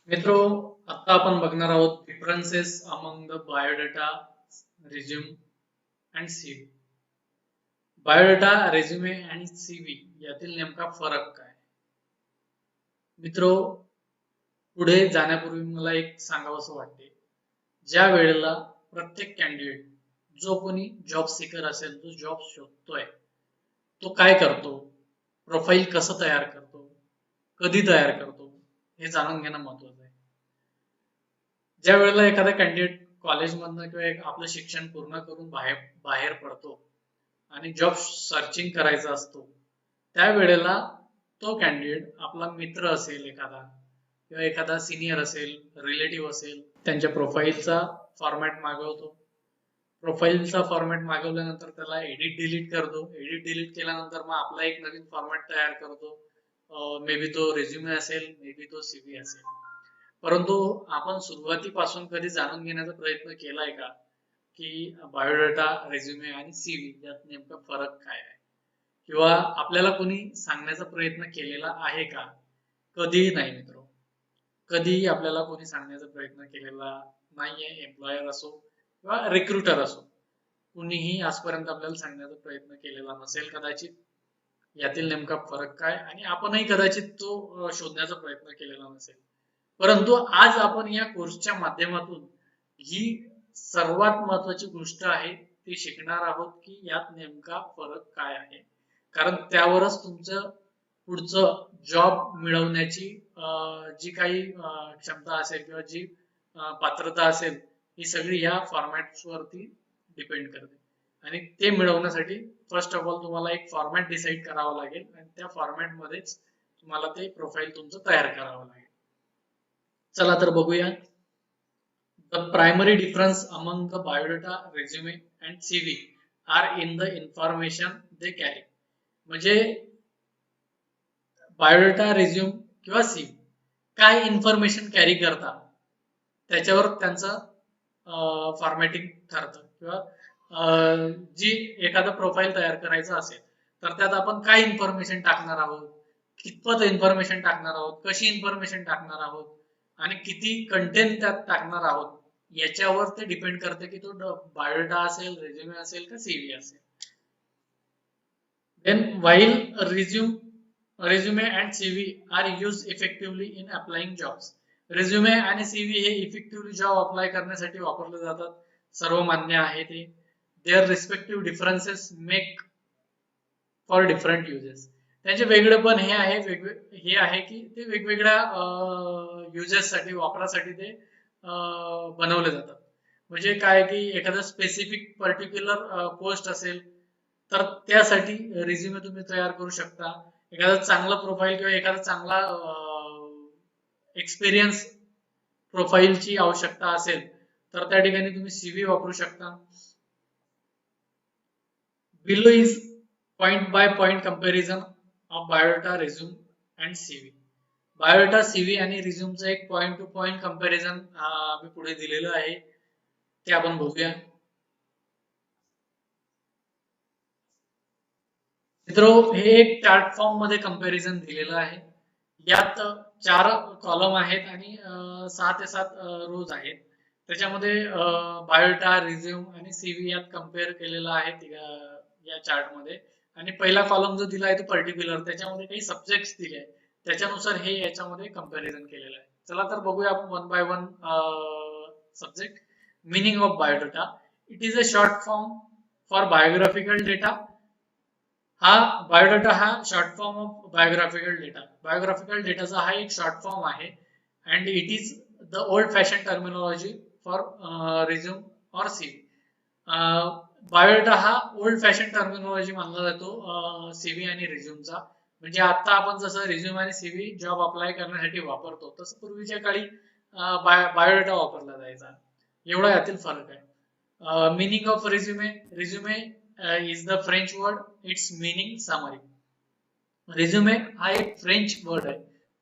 मित्रो, आता आपण बघणार आहोत differences among the biodata, resume and CV. Biodata, resume आणि सीव्ही यातील नेमका फरक काय? मित्रो, पुढे जाण्यापूर्वी मला एक सांगावंसं वाटते. ज्या वेळेला प्रत्येक कॅन्डिडेट जो कोणी जॉब सीकर असेल, जो जॉब शोधतोय, तो काय करतो, प्रोफाईल कसं तयार करतो, कधी तयार करतो, हे जाणून घेणं महत्वाचं आहे. ज्या वेळेला एखादा कॅन्डिडेट कॉलेजमधनं किंवा एक आपलं शिक्षण पूर्ण करून बाहेर बाहेर पडतो आणि जॉब सर्चिंग करायचा असतो, त्यावेळेला तो कॅन्डिडेट आपला मित्र असेल एखादा किंवा एखादा सिनियर असेल, रिलेटिव्ह असेल, त्यांच्या प्रोफाईलचा फॉर्मॅट मागवतो. प्रोफाईलचा फॉर्मॅट मागवल्यानंतर त्याला एडिट डिलीट करतो. एडिट डिलीट केल्यानंतर मग आपला एक नवीन फॉर्मॅट तयार करतो. मे बी तो रेझ्युमे असेल, मे बी तो सीव्ही असेल. परंतु आपण सुरुवातीपासून कधी जाणून घेण्याचा प्रयत्न केलाय का की बायोडाटा, रेझ्युमे आणि सीव्ही यात नेमका फरक काय आहे, किंवा आपल्याला कोणी सांगण्याचा प्रयत्न केलेला आहे का? कधीही नाही मित्र. कधीही आपल्याला कोणी सांगण्याचा प्रयत्न केलेला नाहीये. एम्प्लॉयर असो किंवा रिक्रुटर असो, कुणीही आजपर्यंत आपल्याला सांगण्याचा प्रयत्न केलेला नसेल कदाचित. यातील नेमका फरक काय, आणि आपणही कदाचित तो शोधण्याचा प्रयत्न केलेला नसेल. परंतु आज आपण या कोर्सच्या माध्यमातून ही सर्वात महत्वाची गोष्ट आहे ती शिकणार आहोत की यात नेमका फरक काय आहे. कारण त्यावरच तुमचं पुढचं जॉब मिळवण्याची जी काही क्षमता असेल किंवा जी पात्रता असेल, ही सगळी ह्या फॉर्मॅट्स वरती डिपेंड करते. आणि ते मिळवण्यासाठी फर्स्ट ऑफ ऑल तुम्हाला एक फॉर्मॅट डिसाईड करावा लागेल आणि त्या फॉर्मॅट मध्येच तुम्हाला ते प्रोफाईल तुमचं तयार करावं लागेल. चला तर बघूया. The primary difference among the biodata, resume and CV are in the information they carry. म्हणजे बायोडाटा, रिझ्यूम किंवा सीव्ही काय इन्फॉर्मेशन कॅरी करतात त्याच्यावर त्यांचं फॉर्मॅटिंग ठरतं. किंवा जी एखादं प्रोफाईल तयार करायचं असेल तर त्यात आपण काय इन्फॉर्मेशन टाकणार आहोत, कितपत इन्फॉर्मेशन टाकणार आहोत, कशी इन्फॉर्मेशन टाकणार आहोत आणि किती कंटेंट त्यात टाकणार आहोत, याच्यावर ते डिपेंड करते की तो बायोडाटा असेल, रेझ्युमे असेल का सीव्ही असेल. Then, while a resume and CV are used effectively in applying jobs. Resume आणि CV हे इफेक्टिव्हली जॉब अप्लाय करण्यासाठी वापरले जातात. सर्व मान्य आहे ते. Their respective differences make for different uses. त्यांचे वेगळे पण हे आहे, हे आहे की ते वेगवेगळ्या युजेससाठी, वापरासाठी ते बनवले जातात. म्हणजे काय की एखादा स्पेसिफिक पर्टिक्युलर पोस्ट असेल तर त्यासाठी रिझ्युमे तुम्ही तयार करू शकता. एखादा चांगला प्रोफाईल किंवा एखादा चांगला एक्सपिरियन्स प्रोफाईलची आवश्यकता असेल तर त्या ठिकाणी तुम्ही सीव्ही वापरू शकता. Below is point by point comparison of biodata, resume and CV. Biodata, CV आणि रिझ्यूमचं एक पॉइंट टू पॉइंट कंपॅरिझन मी पुढे दिलेलं आहे, ते आपण बघूया. मित्रो, हे एक चार्ट फॉर्म मध्ये कंपॅरिझन दिलेलं आहे. यात 4 कॉलम आहेत आणि 6 ते 7 रोज आहेत. त्याच्यामध्ये बायोडाटा, रिझ्यूम आणि सीव्ही यात कम्पेअर केलेला आहे या चार्ट मध्ये. आणि पहिला कॉलम जो दिला आहे तो पर्टिक्युलर, त्याच्यामध्ये काही सब्जेक्ट दिले आहेत, त्याच्यानुसार हे याच्यामध्ये कंपॅरिझन केलेलं आहे. चला तर बघूया आपण one by one. Subject, meaning of biodata. It is a short form for biographical data. हा बायोडाटा हा short form of biographical data. Biographical डेटाचा हा एक शॉर्ट फॉर्म आहे. And it is the old fashion terminology for resume और CV. Biodata हा old fashion terminology मानला जातो सीव्ही आणि रिझ्यूमचा. म्हणजे आता आपण जसं रिझ्यूम आणि सीव्ही जॉब अप्लाय करण्यासाठी वापरतो तसं पूर्वीच्या काळी बायोडाटा वापरला जायचा. एवढा यातील फरक आहे. Meaning of resume. Resume is the French word. Its meaning summary. Resume हा एक फ्रेंच वर्ड आहे.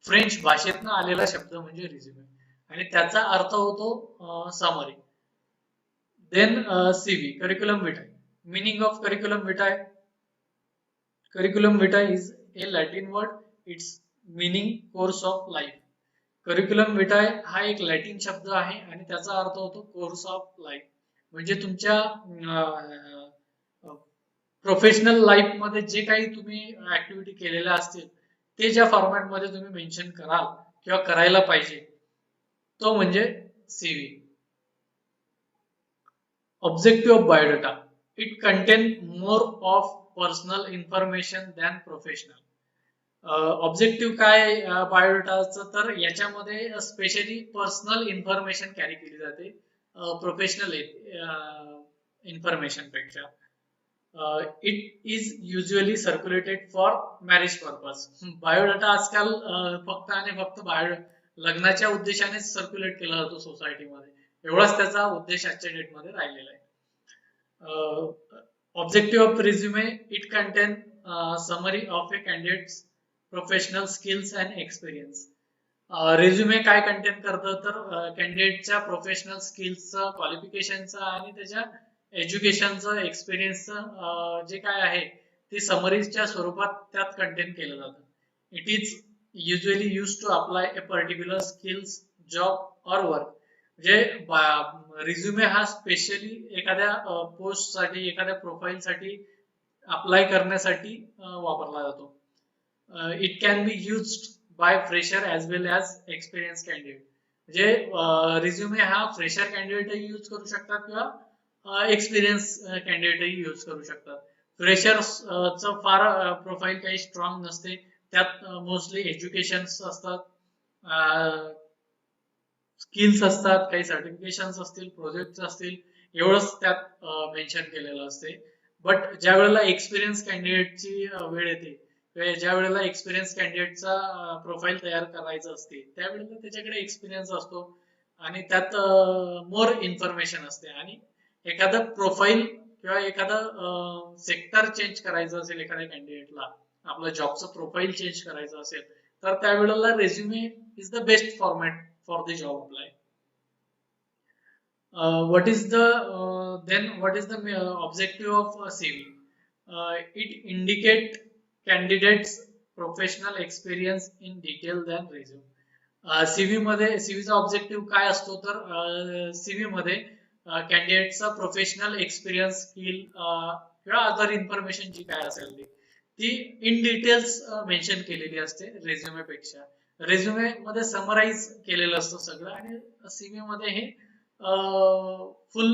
फ्रेंच भाषेतनं आलेला शब्द म्हणजे रिझ्युमे आणि त्याचा अर्थ होतो summary. Then CV, curriculum vitae. Meaning of curriculum vitae. Curriculum vitae is a Latin word. Its meaning course of life. Curriculum vitae हा एक लॅटिन शब्द आहे आणि त्याचा अर्थ होतो कोर्स ऑफ लाईफ. म्हणजे तुमच्या प्रोफेशनल लाईफ मध्ये जे काही तुम्ही ऍक्टिव्हिटी केलेल्या असतील ते ज्या फॉर्मॅट मध्ये तुम्ही मेन्शन कराल किंवा करायला पाहिजे तो म्हणजे CV. Objective of biodata. It contains more of personal information than professional. Objective काय बायोडाटाचं, तर याच्यामध्ये स्पेशली पर्सनल इन्फॉर्मेशन कॅरी केली जाते प्रोफेशनल इन्फॉर्मेशन पेक्षा. It is usually circulated for marriage purpose. Biodata आजकाल फक्त आणि फक्त लग्नाच्या उद्देशानेच सर्क्युलेट केला जातो सोसायटीमध्ये. एवढाच त्याचा उद्देश आजच्या डेटमध्ये राहिलेला आहे. Objective of resume, it contains summary of a candidate's professional skills and experience. Resume काय कंटेन करतं, तर कॅन्डिडेटच्या प्रोफेशनल स्किल्सचं, क्वालिफिकेशनचं आणि त्याच्या एज्युकेशनचं, एक्सपिरियन्सचं जे काय आहे ते समरीजच्या स्वरूपात त्यात कंटेन केलं जातं. It is usually use to apply a particular skills, job or work. म्हणजे रिझ्युमे हा स्पेशली एखाद्या पोस्टसाठी, एखाद्या प्रोफाईलसाठी अप्लाय करण्यासाठी वापरला जातो. It can be used by fresher as well as experience candidate. म्हणजे रिझ्युमे हा फ्रेशर कॅन्डिडेटही यूज करू शकतात किंवा एक्सपिरियन्स कॅन्डिडेटही यूज करू शकतात. फ्रेशर्सचं फार प्रोफाईल काही स्ट्रॉंग नसते, त्यात मोस्टली एज्युकेशन्स असतात, स्किल्स असतात, काही सर्टिफिकेशन्स असतील, प्रोजेक्ट असतील, एवढंच त्यात मेन्शन केलेलं असते. बट ज्या वेळेला एक्सपिरियन्स कॅन्डिडेटची वेळ येते, ज्या वेळेला एक्सपिरियन्स कॅन्डिडेटचा प्रोफाईल तयार करायचं असते, त्यावेळेला त्याच्याकडे एक्सपिरियन्स असतो आणि त्यात मोर इन्फॉर्मेशन असते. आणि एखादं प्रोफाईल किंवा एखादं सेक्टर चेंज करायचं असेल एखाद्या कॅन्डिडेटला, आपलं जॉबचं प्रोफाईल चेंज करायचं असेल, तर त्यावेळेला resume is the best format for the job apply. What is the objective of CV? It indicate candidates professional experience in detail than resume. CV मध्ये सीव्हीचा ऑब्जेक्टिव्ह काय असतो, तर सीव्ही मध्ये कॅन्डिडेटचा प्रोफेशनल एक्सपिरियन्स, स्किल किंवा अदर इन्फॉर्मेशन जी काय असेल ती in details mention केलेली असते रेझ्युमे पेक्षा. रेझ्युमे मध्ये समराईज केलेलं असतं सगळं आणि सीव्ही मध्ये हे फुल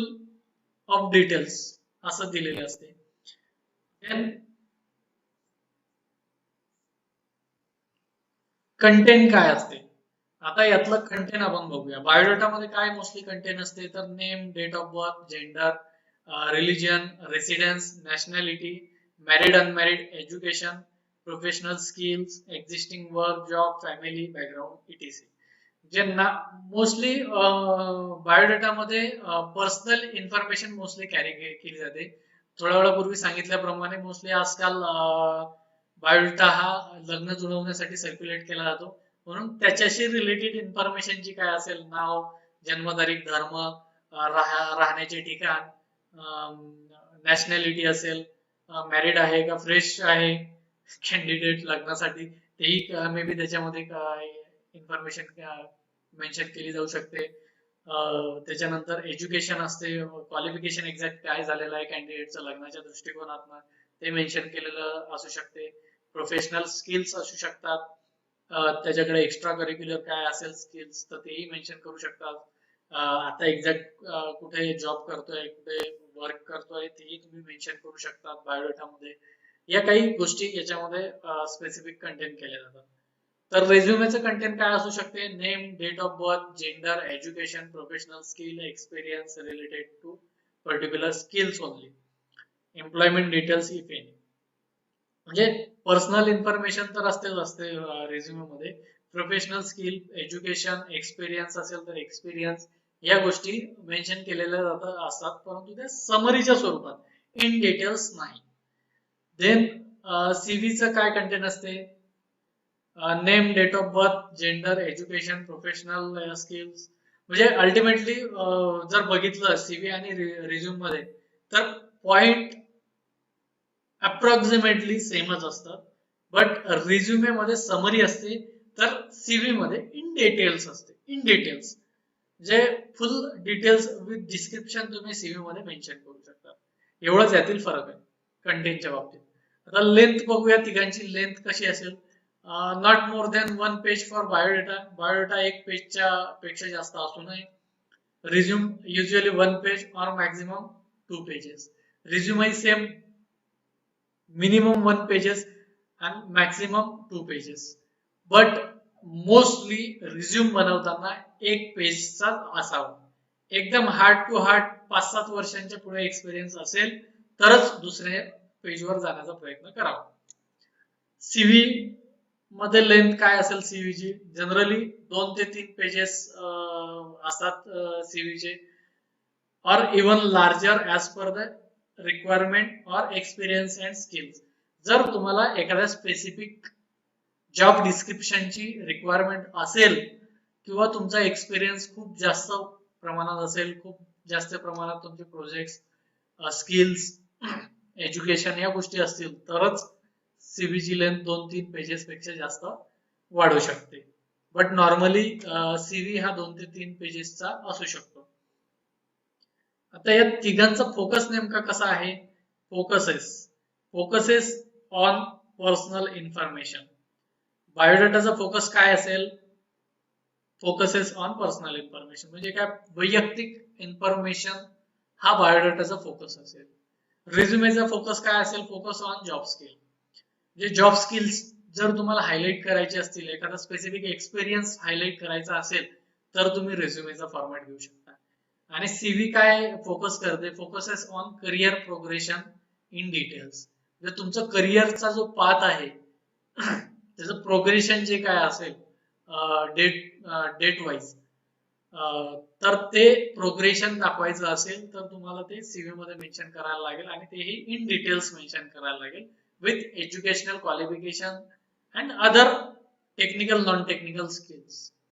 ऑफ डिटेल्स असं दिलेलं असते. कंटेंट काय असते, आता यातलं कंटेंट आपण बघूया. बायोडाटामध्ये काय मोस्टली कंटेंट असते, तर name, date of birth, gender, religion, residence, nationality, married unmarried, education, professional skills, existing work, job, family, background, etc. ज्यांना मोस्टली बायोडाटामध्ये पर्सनल इन्फॉर्मेशन मोस्टली कॅरी केली जाते. थोड्या वेळापूर्वी सांगितल्याप्रमाणे मोस्टली आजकाल बायोडाटा हा लग्न जुळवण्यासाठी सर्क्युलेट केला जातो, म्हणून त्याच्याशी रिलेटेड इन्फॉर्मेशन जी काय असेल, नाव, जन्मतारीख, धर्म, राहण्याचे ठिकाण, नॅशनॅलिटी असेल, मॅरिड आहे का फ्रेश आहे कॅन्डिडेट लग्नासाठी, तेही मे बी त्याच्यामध्ये इन्फॉर्मेशन मेन्शन केली जाऊ शकते. त्याच्यानंतर एज्युकेशन असते, क्वालिफिकेशन एक्झॅक्ट काय झालेलं आहे कॅन्डिडेटचं लग्नाच्या दृष्टिकोनातून ते मेन्शन केलेलं असू शकते. प्रोफेशनल स्किल्स असू शकतात, त्याच्याकडे एक्स्ट्रा करिक्युलर काय असेल स्किल्स तर तेही मेन्शन करू शकतात. आता एक्झॅक्ट कुठे जॉब करतोय, कुठे वर्क करतोय तेही तुम्ही मेन्शन करू शकतात बायोडाटामध्ये. या काही गोष्टी याच्यामध्ये स्पेसिफिक कंटेंट केल्या जातात. तर रेझ्युमेचं कंटेंट काय असू शकते, name, date of birth, gender, education, professional skill, experience related to particular skills only, employment details if any. म्हणजे पर्सनल इन्फॉर्मेशन तर असतेच असते रेझ्युमे मध्ये, प्रोफेशनल स्किल, एज्युकेशन, एक्सपिरियन्स असेल तर एक्सपिरियन्स, या गोष्टी मेन्शन केलेल्या असतात, परंतु त्या समरीच्या स्वरूपात, इन डिटेल्स नाही. देन सीव्हीचं काय कंटेंट असते, name, date of birth, gender, education, professional skills. म्हणजे अल्टिमेटली जर बघितलं सीव्ही आणि रिझ्यूम मध्ये, तर पॉइंट अप्रॉक्सिमेटली सेमच असतात, बट रिझ्युमे मध्ये समरी असते, तर सीव्ही मध्ये इन डिटेल्स असते. इन डिटेल्स जे फुल डिटेल्स विथ डिस्क्रिप्शन तुम्ही सीव्ही मध्ये मेन्शन करू शकता. एवढंच यातील फरक आहे कंटेंटच्या बाबतीत. आता लेंथ बघूया, तिघांची लेंथ कशी असेल. Not more than 1 page for biodata. Biodata 1 पेजच्या पेक्षा जास्त असू नये. Resume usually 1 page or maximum 2 pages. Resume is same, minimum 1 pages and maximum 2 pages. But mostly resume बनवताना 1 पेजचा असावा. एकदम हार्ट टू हार्ट 5-7 वर्षांच्या पुढे एक्सपिरियन्स असेल तरच दुसऱ्या पेजवर जाण्याचा प्रयत्न करावा. सीव्ही मध्ये लेंथ काय असेल सीव्हीची? जनरली 2 ते 3 पेजेस असतात सीव्हीचे, or even larger as per the requirement or experience and skills. जर तुम्हाला एखाद्या स्पेसिफिक जॉब डिस्क्रिप्शनची रिक्वायरमेंट असेल किंवा तुमचा एक्सपिरियन्स खूप जास्त प्रमाणात असेल, खूप जास्त प्रमाणात तुमचे प्रोजेक्ट्स, स्किल्स, एज्युकेशन या गोष्टी असतील तरच सीव्हीची लेंथ 2-3 पेजेस पेक्षा जास्त वाढू शकते. बट नॉर्मली सीव्ही हा 2 ते 3 पेजेसचा असू शकतो. आता या तिघांचा फोकस नेमका कसा आहे? Focuses on personal information. बायोडेटाचा फोकस काय असेल? फोकसेस ऑन पर्सनल इन्फॉर्मेशन म्हणजे काय? वैयक्तिक इन्फॉर्मेशन हा बायोडेटाचा फोकस असेल. रिझ्युमेचा फोकस काय असेल? Focus on job skill. जे जॉब स्किल्स जर तुम्हाला हायलाइट करायचे असतील, एखादा स्पेसिफिक एक्सपिरियन्स हायलाइट करायचा असेल तर तुम्ही रिझ्युमेचा फॉर्मॅट घेऊ शकता. आणि सीव्ही काय फोकस करते? Focuses on career progression in details. जर तुमचं करिअरचा जो पाथ आहे त्याचं प्रोग्रेशन जे काय असेल डेट वाईज, तर ते प्रोग्रेशन दाखवायचं असेल तर तुम्हाला ते सीव्ही मध्ये मेन्शन करायला लागेल आणि तेही इन डिटेल्स मेन्शन करायला लागेल with educational qualification and other technical non technical skills.